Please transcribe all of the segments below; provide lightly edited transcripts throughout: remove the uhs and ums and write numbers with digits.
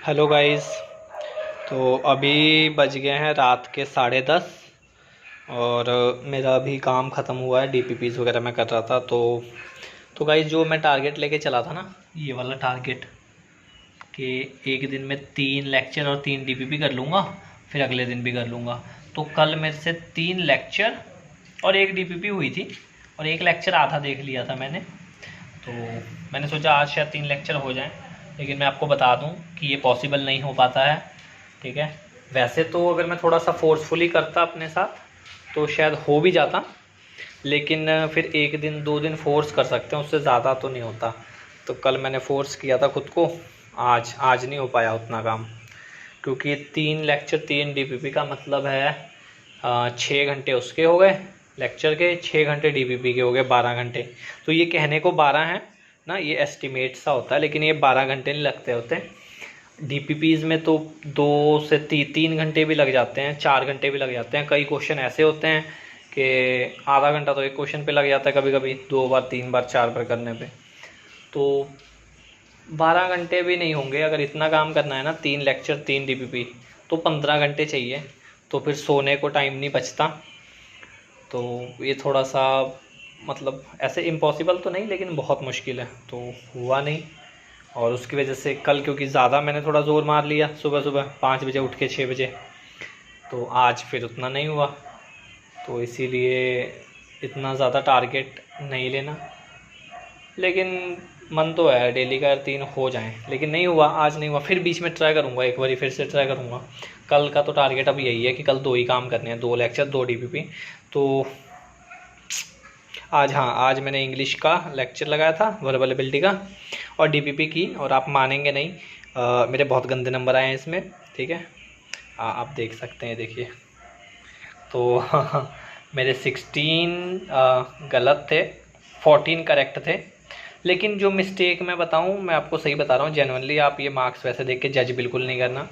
Hello guys. तो अभी बज गए हैं रात के 10:30 और मेरा अभी काम ख़त्म हुआ है। डीपीपीज़ वगैरह मैं कर रहा था। तो गाइस, जो मैं टारगेट लेके चला था ना, ये वाला टारगेट कि एक दिन में 3 लेक्चर और 3 डीपीपी कर लूँगा, फिर अगले दिन भी कर लूँगा। तो कल मेरे से 3 लेक्चर और 1 डीपीपी हुई थी, और 1 लेक्चर आधा देख लिया था मैंने। तो मैंने सोचा आज शायद 3 लेक्चर हो जाएं, लेकिन मैं आपको बता दूं कि ये पॉसिबल नहीं हो पाता है। ठीक है, वैसे तो अगर मैं थोड़ा सा फोर्सफुली करता अपने साथ तो शायद हो भी जाता, लेकिन फिर 1 दिन 2 दिन फोर्स कर सकते हैं, उससे ज़्यादा तो नहीं होता। तो कल मैंने फोर्स किया था खुद को, आज नहीं हो पाया उतना काम, क्योंकि 3 लेक्चर 3 डीपीपी का मतलब है 6 घंटे उसके हो गए लेक्चर के, 6 घंटे डीपीपी के हो गए 12 घंटे। तो ये कहने को 12 हैं ना, ये एस्टिमेट सा होता है, लेकिन ये 12 घंटे नहीं लगते होते। डीपीपीज़ में तो 2 से 3 घंटे भी लग जाते हैं, 4 घंटे भी लग जाते हैं। कई क्वेश्चन ऐसे होते हैं कि आधा घंटा तो एक क्वेश्चन पे लग जाता है, कभी कभी 2 बार 3 बार 4 बार करने पे। तो 12 घंटे भी नहीं होंगे अगर इतना काम करना है ना। 3 लेक्चर 3 डीपीपी तो 15 घंटे चाहिए, तो फिर सोने को टाइम नहीं बचता। तो ये थोड़ा सा मतलब ऐसे इम्पॉसिबल तो नहीं, लेकिन बहुत मुश्किल है, तो हुआ नहीं। और उसकी वजह से कल, क्योंकि ज़्यादा मैंने थोड़ा ज़ोर मार लिया सुबह सुबह 5 बजे उठ के 6 बजे, तो आज फिर उतना नहीं हुआ। तो इसीलिए इतना ज़्यादा टारगेट नहीं लेना, लेकिन मन तो है डेली का 3 हो जाएं, लेकिन नहीं हुआ, आज नहीं हुआ। फिर बीच में ट्राई करूँगा, एक बारी फिर से ट्राई करूँगा। कल का तो टारगेट अब यही है कि कल 2 ही काम करने हैं, 2 लेक्चर 2 डीपीपी। तो आज, हाँ, आज मैंने इंग्लिश का लेक्चर लगाया था, वर्बल एबिलिटी का, और डीपीपी की। और आप मानेंगे नहीं, मेरे बहुत गंदे नंबर आए हैं इसमें। ठीक है, आप देख सकते हैं, देखिए। तो मेरे 16 गलत थे, 14 करेक्ट थे। लेकिन जो मिस्टेक मैं बताऊं, मैं आपको सही बता रहा हूँ जेन्युइनली, आप ये मार्क्स वैसे देख के जज बिल्कुल नहीं करना।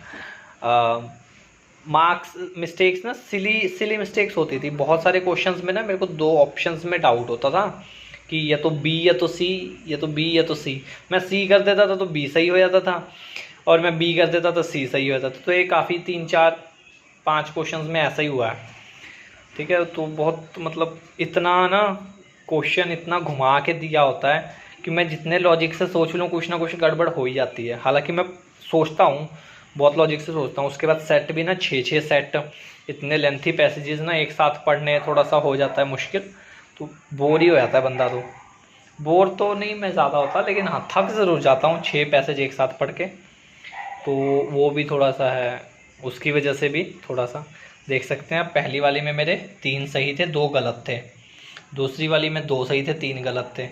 मार्क्स मिस्टेक्स ना, सिली सिली मिस्टेक्स होती थी बहुत सारे क्वेश्चंस में ना। मेरे को 2 ऑप्शंस में डाउट होता था कि या तो बी या तो सी, या तो बी या तो सी। मैं सी कर देता था तो बी सही हो जाता था, और मैं बी कर देता तो सी सही हो जाता था। तो ये काफ़ी 3 4 5 क्वेश्चंस में ऐसा ही हुआ है। ठीक है, तो बहुत मतलब इतना ना क्वेश्चन इतना घुमा के दिया होता है कि मैं जितने लॉजिक से सोच लूँ कुछ ना कुछ गड़बड़ हो ही जाती है। हालांकि मैं सोचता हूँ, बहुत लॉजिक से सोचता हूँ, उसके बाद सेट भी ना 6 6 सेट, इतने लेंथी पैसेजेस ना एक साथ पढ़ने थोड़ा सा हो जाता है मुश्किल। तो बोर ही हो जाता है बंदा। तो बोर तो नहीं मैं ज़्यादा होता, लेकिन हाँ थक ज़रूर जाता हूँ 6 पैसेज एक साथ पढ़ के। तो वो भी थोड़ा सा है, उसकी वजह से भी थोड़ा सा। देख सकते हैं आप, पहली वाली में मेरे 3 सही थे 2 गलत थे, दूसरी वाली में 2 सही थे 3 गलत थे,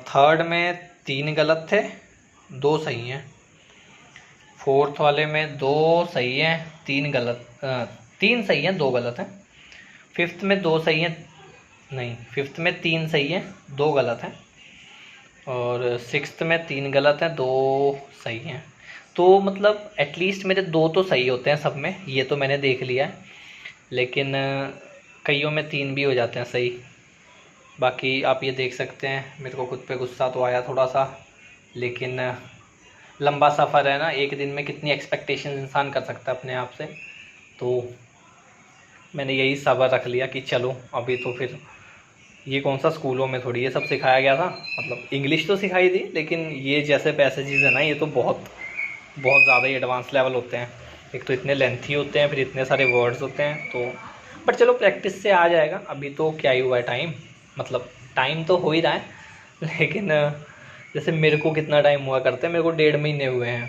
थर्ड में 3 गलत थे 2 सही हैं, फोर्थ वाले में 2 सही हैं 3 गलत, 3 सही हैं 2 गलत हैं, फिफ्थ में 2 सही हैं, नहीं, फिफ्थ में 3 सही हैं 2 गलत हैं, और सिक्स्थ में 3 गलत हैं 2 सही हैं। तो मतलब एटलीस्ट मेरे 2 तो सही होते हैं सब में, ये तो मैंने देख लिया है। लेकिन कईयों में 3 भी हो जाते हैं सही। बाकी आप ये देख सकते हैं, मेरे को खुद पे गुस्सा तो आया थोड़ा सा, लेकिन लंबा सफ़र है ना, एक दिन में कितनी एक्सपेक्टेशन इंसान कर सकता है अपने आप से। तो मैंने यही सब्र रख लिया कि चलो अभी तो फिर, ये कौन सा स्कूलों में थोड़ी ये सब सिखाया गया था। मतलब इंग्लिश तो सिखाई थी, लेकिन ये जैसे पैसेजेस है ना, ये तो बहुत बहुत ज़्यादा ही एडवांस लेवल होते हैं। एक तो इतने लेंथी होते हैं, फिर इतने सारे वर्ड्स होते हैं। तो बट चलो प्रैक्टिस से आ जाएगा। अभी तो क्या ही हुआ है, टाइम मतलब टाइम तो हो ही रहा है, लेकिन जैसे मेरे को कितना टाइम हुआ करता है, मेरे को 1.5 महीने हुए हैं।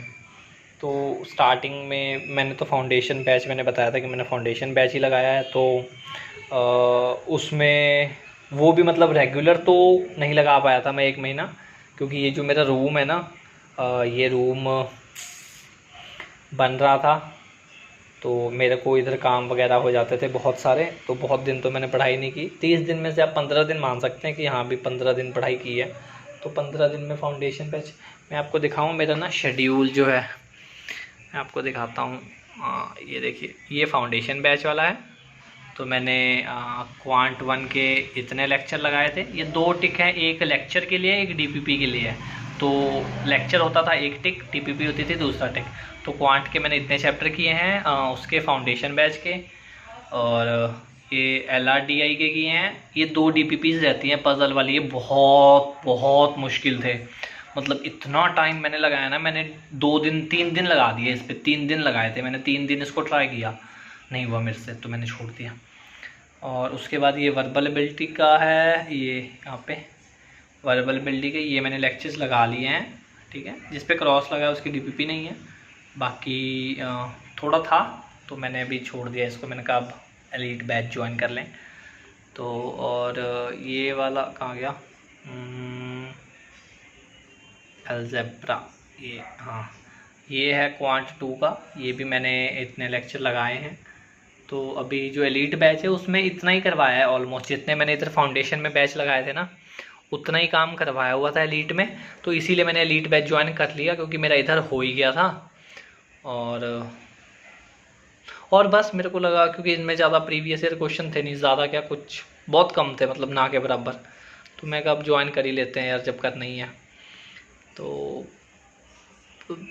तो स्टार्टिंग में मैंने तो फाउंडेशन बैच, मैंने बताया था कि मैंने फाउंडेशन बैच ही लगाया है। तो उसमें वो भी मतलब रेगुलर तो नहीं लगा पाया था मैं 1 महीना, क्योंकि ये जो मेरा रूम है ना, ये रूम बन रहा था, तो मेरे को इधर काम वगैरह हो जाते थे बहुत सारे। तो बहुत दिन तो मैंने पढ़ाई नहीं की, 30 दिन में से आप 15 दिन मान सकते हैं कि हाँ भी 15 दिन पढ़ाई की है। तो 15 दिन में फाउंडेशन बैच, मैं आपको दिखाऊँ मेरा ना शेड्यूल जो है, मैं आपको दिखाता हूँ। ये देखिए, ये फाउंडेशन बैच वाला है। तो मैंने क्वांट 1 के इतने लेक्चर लगाए थे, ये 2 टिक हैं, एक लेक्चर के लिए एक डीपीपी के लिए है। तो लेक्चर होता था एक टिक, टीपीपी होती थी दूसरा टिक। तो क्वांट के मैंने इतने चैप्टर किए हैं, उसके फाउंडेशन बैच के, और ये LRDI के किए हैं। ये 2 DPPs रहती हैं पजल वाली, ये बहुत बहुत मुश्किल थे। मतलब इतना टाइम मैंने लगाया ना, मैंने 2 दिन 3 दिन लगा दिए इस पर, 3 दिन लगाए थे मैंने, 3 दिन इसको ट्राई किया, नहीं हुआ मेरे से तो मैंने छोड़ दिया। और उसके बाद ये वर्बल एबिलिटी का है, ये यहाँ पे वर्बल एबिलिटी के ये मैंने लेक्चर्स लगा लिए हैं, ठीक है। जिस पे क्रॉस लगा है उसकी DPP नहीं है, बाकी थोड़ा था तो मैंने अभी छोड़ दिया इसको। मैंने कहा अब एलीट बैच ज्वाइन कर लें। तो और ये वाला कहाँ गया, अलजेब्रा, ये हाँ, ये है क्वांट 2 का, ये भी मैंने इतने लेक्चर लगाए हैं। तो अभी जो एलीट बैच है उसमें इतना ही करवाया है ऑलमोस्ट, जितने मैंने इधर फाउंडेशन में बैच लगाए थे ना उतना ही काम करवाया हुआ था एलीट में। तो इसीलिए मैंने एलीट बैच ज्वाइन कर लिया, क्योंकि मेरा इधर हो ही गया था। और बस मेरे को लगा क्योंकि इनमें ज़्यादा प्रीवियस ईयर क्वेश्चन थे नहीं, ज़्यादा क्या, कुछ बहुत कम थे, मतलब ना के बराबर। तो मैं कहा अब ज्वाइन कर ही लेते हैं यार, जब करना ही है। तो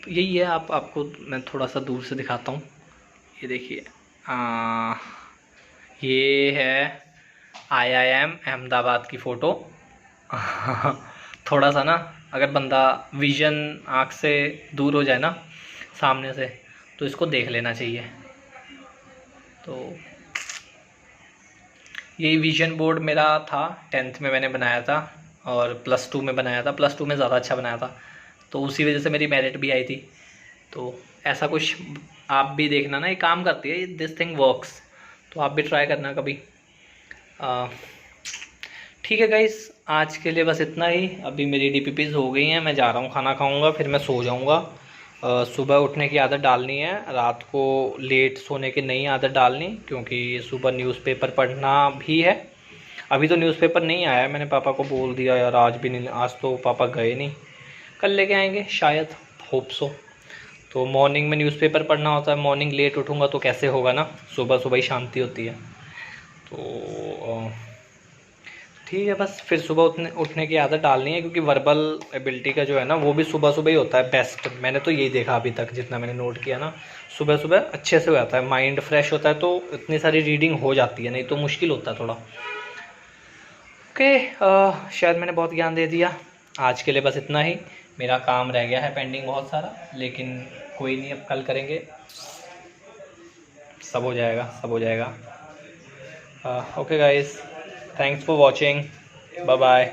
यही है। आपको मैं थोड़ा सा दूर से दिखाता हूँ, ये देखिए, ये है IIM अहमदाबाद की फ़ोटो। थोड़ा सा ना अगर बंदा विज़न आँख से दूर हो जाए ना सामने से, तो इसको देख लेना चाहिए। तो यही विज़न बोर्ड मेरा था, 10th में मैंने बनाया था और +2 में बनाया था। +2 में ज़्यादा अच्छा बनाया था, तो उसी वजह से मेरी मेरिट भी आई थी। तो ऐसा कुछ आप भी देखना ना, ये काम करती है, दिस थिंग वर्क्स, तो आप भी ट्राई करना कभी। ठीक है गाइस, आज के लिए बस इतना ही। अभी मेरी DPPs हो गई हैं, मैं जा रहा हूँ, खाना खाऊंगा, फिर मैं सो जाऊँगा। सुबह उठने की आदत डालनी है, रात को लेट सोने की नहीं आदत डालनी, क्योंकि सुबह न्यूज़पेपर पढ़ना भी है। अभी तो न्यूज़पेपर नहीं आया, मैंने पापा को बोल दिया यार, आज भी नहीं, आज तो पापा गए नहीं, कल लेके आएंगे शायद, होप सो। तो मॉर्निंग में न्यूज़पेपर पढ़ना होता है, मॉर्निंग लेट उठूँगा तो कैसे होगा ना, सुबह सुबह ही शांति होती है। तो ठीक है, बस फिर सुबह उठने की आदत डालनी है, क्योंकि वर्बल एबिलिटी का जो है ना वो भी सुबह सुबह ही होता है बेस्ट। मैंने तो यही देखा अभी तक, जितना मैंने नोट किया ना, सुबह सुबह अच्छे से हो जाता है, माइंड फ्रेश होता है, तो इतनी सारी रीडिंग हो जाती है, नहीं तो मुश्किल होता है थोड़ा। ओके, शायद मैंने बहुत ज्ञान दे दिया। आज के लिए बस इतना ही। मेरा काम रह गया है पेंडिंग बहुत सारा, लेकिन कोई नहीं, अब कल करेंगे, सब हो जाएगा, सब हो जाएगा। Okay guys, thanks for watching, bye bye.